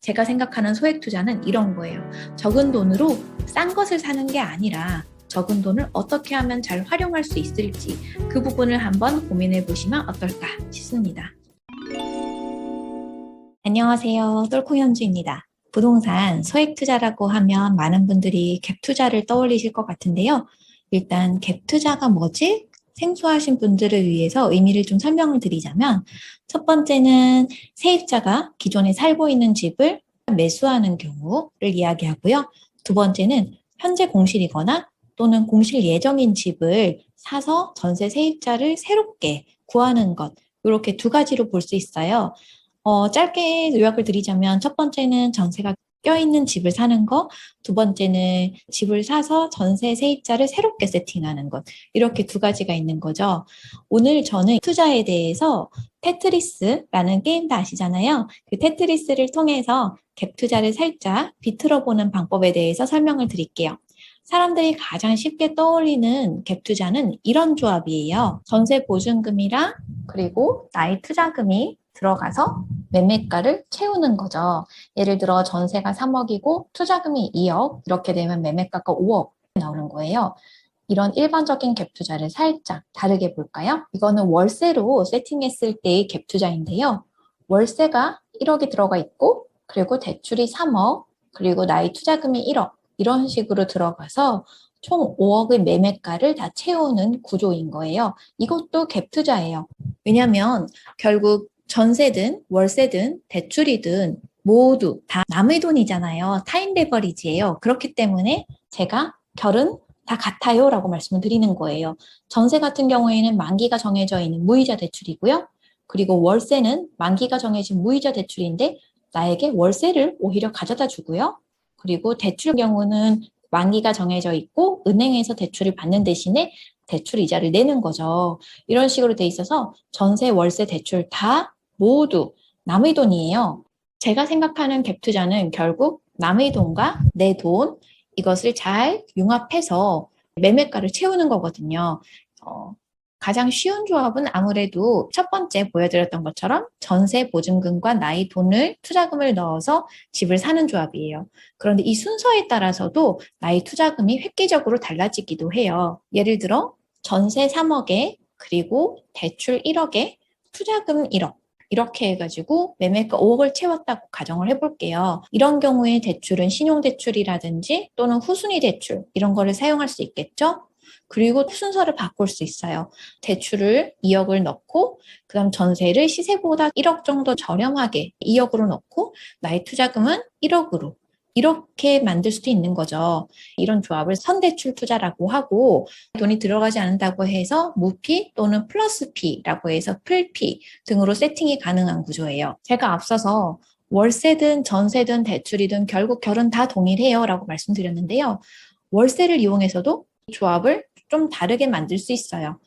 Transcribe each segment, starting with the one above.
제가 생각하는 소액 투자는 이런 거예요. 적은 돈으로 싼 것을 사는 게 아니라 적은 돈을 어떻게 하면 잘 활용할 수 있을지 그 부분을 한번 고민해 보시면 어떨까 싶습니다. 안녕하세요. 똘콩현주입니다. 부동산 소액 투자라고 하면 많은 분들이 갭 투자를 떠올리실 것 같은데요. 일단 갭 투자가 뭐지? 생소하신 분들을 위해서 의미를 좀 설명을 드리자면 첫 번째는 세입자가 기존에 살고 있는 집을 매수하는 경우를 이야기하고요. 두 번째는 현재 공실이거나 또는 공실 예정인 집을 사서 전세 세입자를 새롭게 구하는 것, 이렇게 두 가지로 볼 수 있어요. 짧게 요약을 드리자면 첫 번째는 전세가 껴있는 집을 사는 거, 두 번째는 집을 사서 전세 세입자를 새롭게 세팅하는 것. 이렇게 두 가지가 있는 거죠. 오늘 저는 투자에 대해서 테트리스라는 게임도 아시잖아요. 그 테트리스를 통해서 갭 투자를 살짝 비틀어 보는 방법에 대해서 설명을 드릴게요. 사람들이 가장 쉽게 떠올리는 갭 투자는 이런 조합이에요. 전세 보증금이랑 그리고 나의 투자금이 들어가서 매매가를 채우는 거죠. 예를 들어 전세가 3억이고 투자금이 2억, 이렇게 되면 매매가가 5억 나오는 거예요. 이런 일반적인 갭 투자를 살짝 다르게 볼까요? 이거는 월세로 세팅했을 때의 갭 투자인데요. 월세가 1억이 들어가 있고, 그리고 대출이 3억, 그리고 나의 투자금이 1억, 이런 식으로 들어가서 총 5억의 매매가를 다 채우는 구조인 거예요. 이것도 갭 투자예요. 왜냐하면 결국 전세든 월세든 대출이든 모두 다 남의 돈이잖아요. 타인 레버리지예요. 그렇기 때문에 제가 결은 다 같아요 라고 말씀을 드리는 거예요. 전세 같은 경우에는 만기가 정해져 있는 무이자 대출이고요. 그리고 월세는 만기가 정해진 무이자 대출인데 나에게 월세를 오히려 가져다 주고요. 그리고 대출 경우는 만기가 정해져 있고 은행에서 대출을 받는 대신에 대출 이자를 내는 거죠. 이런 식으로 돼 있어서 전세, 월세, 대출 다 모두 남의 돈이에요. 제가 생각하는 갭 투자는 결국 남의 돈과 내 돈, 이것을 잘 융합해서 매매가를 채우는 거거든요. 가장 쉬운 조합은 아무래도 첫 번째 보여드렸던 것처럼 전세 보증금과 나의 돈을 투자금을 넣어서 집을 사는 조합이에요. 그런데 이 순서에 따라서도 나의 투자금이 획기적으로 달라지기도 해요. 예를 들어 전세 3억에 그리고 대출 1억에 투자금 1억. 이렇게 해가지고 매매가 5억을 채웠다고 가정을 해볼게요. 이런 경우에 대출은 신용대출이라든지 또는 후순위 대출 이런 거를 사용할 수 있겠죠? 그리고 순서를 바꿀 수 있어요. 대출을 2억을 넣고 그다음 전세를 시세보다 1억 정도 저렴하게 2억으로 넣고 나의 투자금은 1억으로 이렇게 만들 수도 있는 거죠. 이런 조합을 선대출 투자라고 하고 돈이 들어가지 않는다고 해서 무피 또는 플러스 피라고 해서 풀피 등으로 세팅이 가능한 구조예요. 제가 앞서서 월세든 전세든 대출이든 결국 결은 다 동일해요 라고 말씀드렸는데요. 월세를 이용해서도 이 조합을 좀 다르게 만들 수 있어요.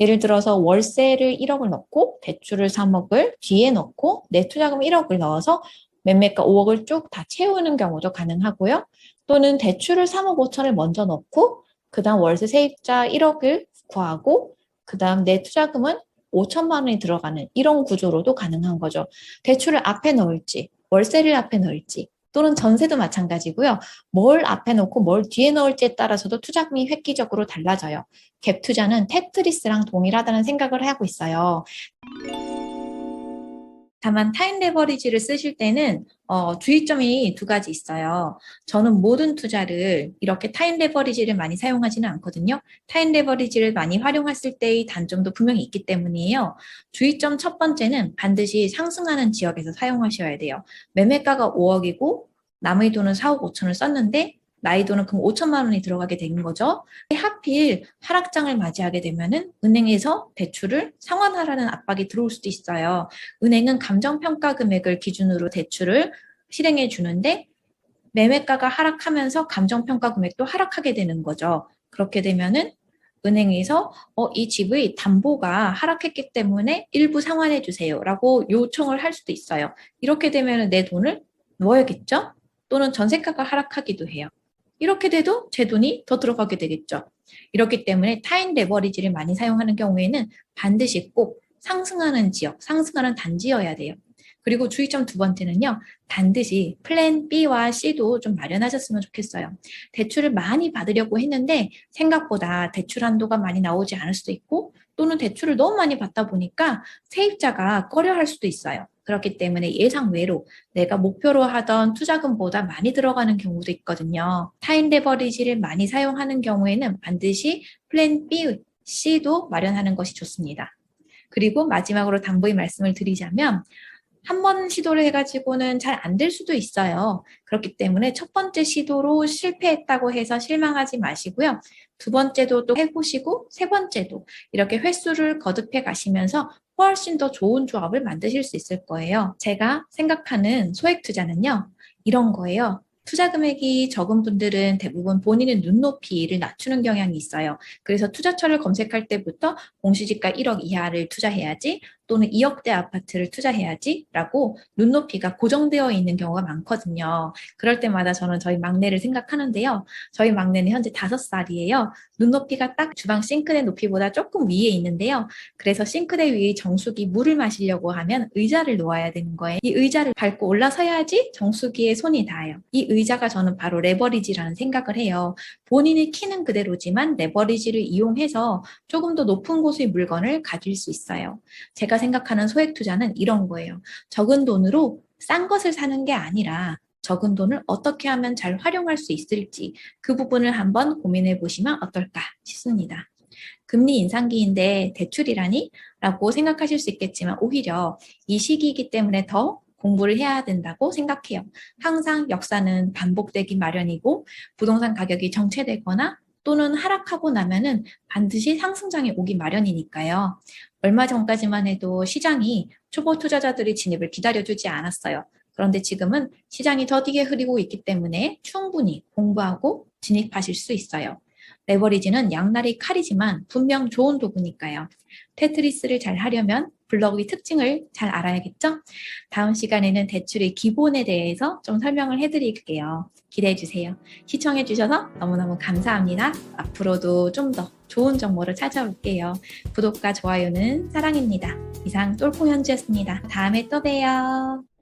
예를 들어서 월세를 1억을 넣고 대출을 3억을 뒤에 넣고 내 투자금 1억을 넣어서 매매가 5억을 쭉 다 채우는 경우도 가능하고요. 또는 대출을 3억 5천을 먼저 넣고 그 다음 월세 세입자 1억을 구하고 그 다음 내 투자금은 5천만 원이 들어가는 이런 구조로도 가능한 거죠. 대출을 앞에 넣을지 월세를 앞에 넣을지 또는 전세도 마찬가지고요. 뭘 앞에 놓고 뭘 뒤에 넣을지에 따라서도 투자금이 획기적으로 달라져요. 갭 투자는 테트리스랑 동일하다는 생각을 하고 있어요. 다만 타임 레버리지를 쓰실 때는 주의점이 두 가지 있어요. 저는 모든 투자를 이렇게 타임 레버리지를 많이 사용하지는 않거든요. 타임 레버리지를 많이 활용했을 때의 단점도 분명히 있기 때문이에요. 주의점 첫 번째는 반드시 상승하는 지역에서 사용하셔야 돼요. 매매가가 5억이고 남의 돈은 4억 5천을 썼는데 나의 돈은 그럼 5천만 원이 들어가게 되는 거죠. 하필 하락장을 맞이하게 되면은 은행에서 대출을 상환하라는 압박이 들어올 수도 있어요. 은행은 감정평가 금액을 기준으로 대출을 실행해 주는데 매매가가 하락하면서 감정평가 금액도 하락하게 되는 거죠. 그렇게 되면은 은행에서 이 집의 담보가 하락했기 때문에 일부 상환해 주세요라고 요청을 할 수도 있어요. 이렇게 되면 내 돈을 넣어야겠죠? 또는 전세가가 하락하기도 해요. 이렇게 돼도 제 돈이 더 들어가게 되겠죠. 이렇기 때문에 타임 레버리지를 많이 사용하는 경우에는 반드시 꼭 상승하는 지역, 상승하는 단지여야 돼요. 그리고 주의점 두 번째는요. 반드시 플랜 B와 C도 좀 마련하셨으면 좋겠어요. 대출을 많이 받으려고 했는데 생각보다 대출 한도가 많이 나오지 않을 수도 있고 또는 대출을 너무 많이 받다 보니까 세입자가 꺼려할 수도 있어요. 그렇기 때문에 예상 외로 내가 목표로 하던 투자금보다 많이 들어가는 경우도 있거든요. 타인 레버리지를 많이 사용하는 경우에는 반드시 플랜 B, C도 마련하는 것이 좋습니다. 그리고 마지막으로 당부의 말씀을 드리자면 한 번 시도를 해가지고는 잘 안 될 수도 있어요. 그렇기 때문에 첫 번째 시도로 실패했다고 해서 실망하지 마시고요. 두 번째도 또 해보시고 세 번째도 이렇게 횟수를 거듭해 가시면서 훨씬 더 좋은 조합을 만드실 수 있을 거예요. 제가 생각하는 소액 투자는요. 이런 거예요. 투자 금액이 적은 분들은 대부분 본인의 눈높이를 낮추는 경향이 있어요. 그래서 투자처를 검색할 때부터 공시지가 1억 이하를 투자해야지 또는 2억대 아파트를 투자해야지 라고 눈높이가 고정되어 있는 경우가 많거든요. 그럴 때마다 저는 저희 막내를 생각하는데요. 저희 막내는 현재 5살이에요. 눈높이가 딱 주방 싱크대 높이보다 조금 위에 있는데요. 그래서 싱크대 위에 정수기 물을 마시려고 하면 의자를 놓아야 되는 거예요. 이 의자를 밟고 올라서야지 정수기에 손이 닿아요. 이 의자가 저는 바로 레버리지라는 생각을 해요. 본인의 키는 그대로지만 레버리지를 이용해서 조금 더 높은 곳의 물건을 가질 수 있어요. 제가 생각하는 소액 투자는 이런 거예요. 적은 돈으로 싼 것을 사는 게 아니라 적은 돈을 어떻게 하면 잘 활용할 수 있을지 그 부분을 한번 고민해 보시면 어떨까 싶습니다. 금리 인상기인데 대출이라니? 라고 생각하실 수 있겠지만 오히려 이 시기이기 때문에 더 공부를 해야 된다고 생각해요. 항상 역사는 반복되기 마련이고 부동산 가격이 정체되거나 또는 하락하고 나면은 반드시 상승장이 오기 마련이니까요. 얼마 전까지만 해도 시장이 초보 투자자들의 진입을 기다려주지 않았어요. 그런데 지금은 시장이 더디게 흐리고 있기 때문에 충분히 공부하고 진입하실 수 있어요. 레버리지는 양날의 칼이지만 분명 좋은 도구니까요. 테트리스를 잘 하려면 블록의 특징을 잘 알아야겠죠? 다음 시간에는 대출의 기본에 대해서 좀 설명을 해드릴게요. 기대해 주세요. 시청해 주셔서 너무너무 감사합니다. 앞으로도 좀 더 좋은 정보를 찾아올게요. 구독과 좋아요는 사랑입니다. 이상 똘콩현주였습니다. 다음에 또 봬요.